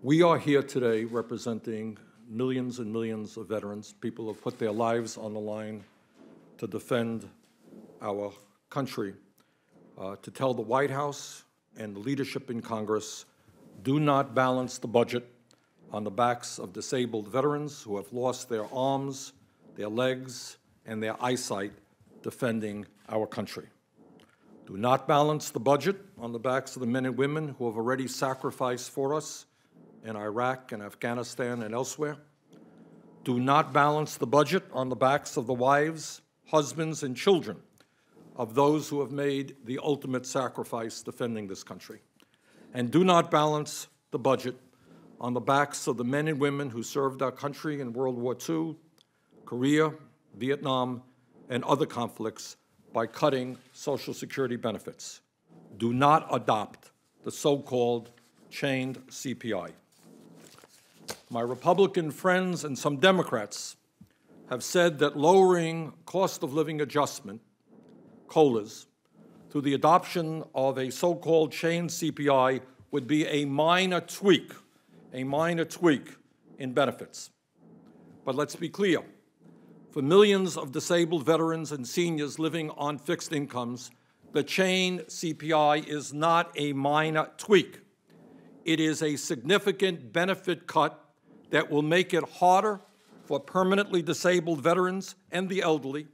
We are here today representing millions and millions of veterans, people who have put their lives on the line to defend our country, to tell the White House and the leadership in Congress, do not balance the budget on the backs of disabled veterans who have lost their arms, their legs, and their eyesight defending our country. Do not balance the budget on the backs of the men and women who have already sacrificed for us in Iraq and Afghanistan and elsewhere. Do not balance the budget on the backs of the wives, husbands, and children of those who have made the ultimate sacrifice defending this country. And do not balance the budget on the backs of the men and women who served our country in World War II, Korea, Vietnam, and other conflicts by cutting Social Security benefits. Do not adopt the so-called chained CPI. My Republican friends and some Democrats have said that lowering cost of living adjustment, COLAs, through the adoption of a so-called chained CPI would be a minor tweak in benefits. But let's be clear. For millions of disabled veterans and seniors living on fixed incomes, the chained CPI is not a minor tweak. It is a significant benefit cut that will make it harder for permanently disabled veterans and the elderly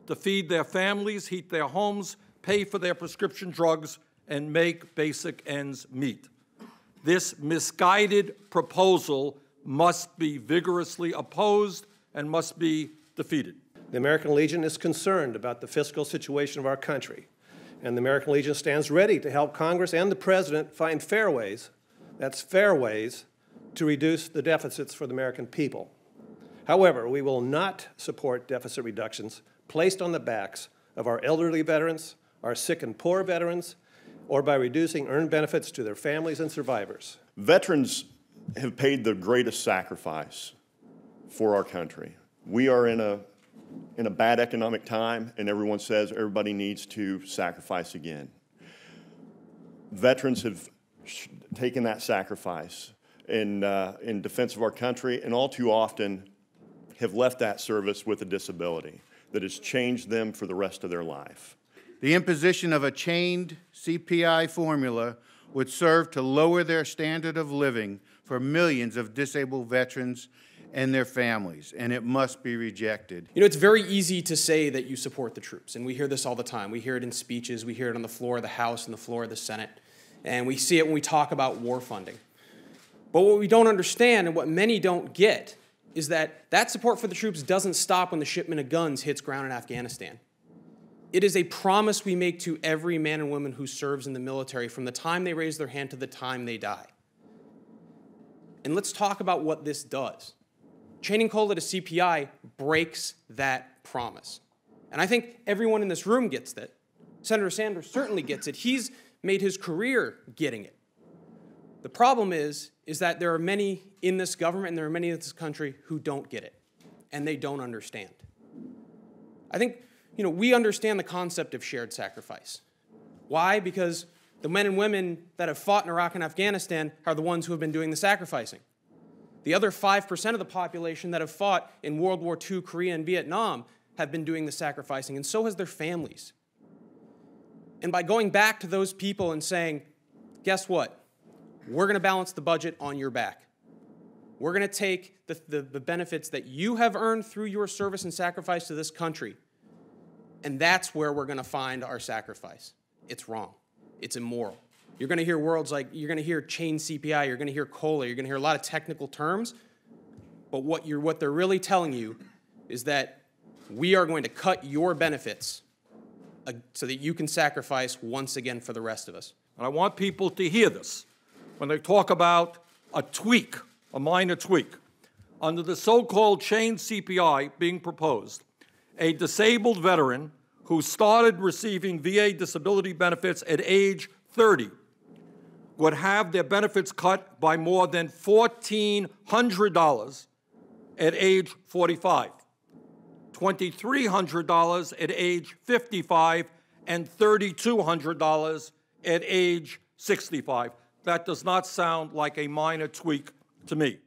to feed their families, heat their homes, pay for their prescription drugs, and make basic ends meet. This misguided proposal must be vigorously opposed and must be defeated. The American Legion is concerned about the fiscal situation of our country, and the American Legion stands ready to help Congress and the President find fair ways, that's fair ways, to reduce the deficits for the American people. However, we will not support deficit reductions placed on the backs of our elderly veterans, our sick and poor veterans, or by reducing earned benefits to their families and survivors. Veterans have paid the greatest sacrifice for our country. We are in a bad economic time, and everyone says everybody needs to sacrifice again. Veterans have taken that sacrifice in defense of our country, and all too often have left that service with a disability that has changed them for the rest of their life. The imposition of a chained CPI formula would serve to lower their standard of living for millions of disabled veterans and their families, and it must be rejected. You know, it's very easy to say that you support the troops, and we hear this all the time. We hear it in speeches, we hear it on the floor of the House and the floor of the Senate, and we see it when we talk about war funding. But what we don't understand, and what many don't get, is that that support for the troops doesn't stop when the shipment of guns hits ground in Afghanistan. It is a promise we make to every man and woman who serves in the military from the time they raise their hand to the time they die. And let's talk about what this does. Chaining COLA to CPI breaks that promise. And I think everyone in this room gets that. Senator Sanders certainly gets it. He's made his career getting it. The problem is that there are many in this government and there are many in this country who don't get it, and they don't understand. I think, we understand the concept of shared sacrifice. Why? Because the men and women that have fought in Iraq and Afghanistan are the ones who have been doing the sacrificing. The other 5% of the population that have fought in World War II, Korea, and Vietnam have been doing the sacrificing, and so has their families. And by going back to those people and saying, guess what? We're going to balance the budget on your back. We're going to take the benefits that you have earned through your service and sacrifice to this country, and that's where we're going to find our sacrifice. It's wrong. It's immoral. You're going to hear words like, you're going to hear chain CPI, you're going to hear COLA, you're going to hear a lot of technical terms, but what they're really telling you is that we are going to cut your benefits so that you can sacrifice once again for the rest of us. And I want people to hear this. When they talk about a tweak, a minor tweak, under the so-called chained CPI being proposed, a disabled veteran who started receiving VA disability benefits at age 30 would have their benefits cut by more than $1,400 at age 45, $2,300 at age 55, and $3,200 at age 65. that does not sound like a minor tweak to me.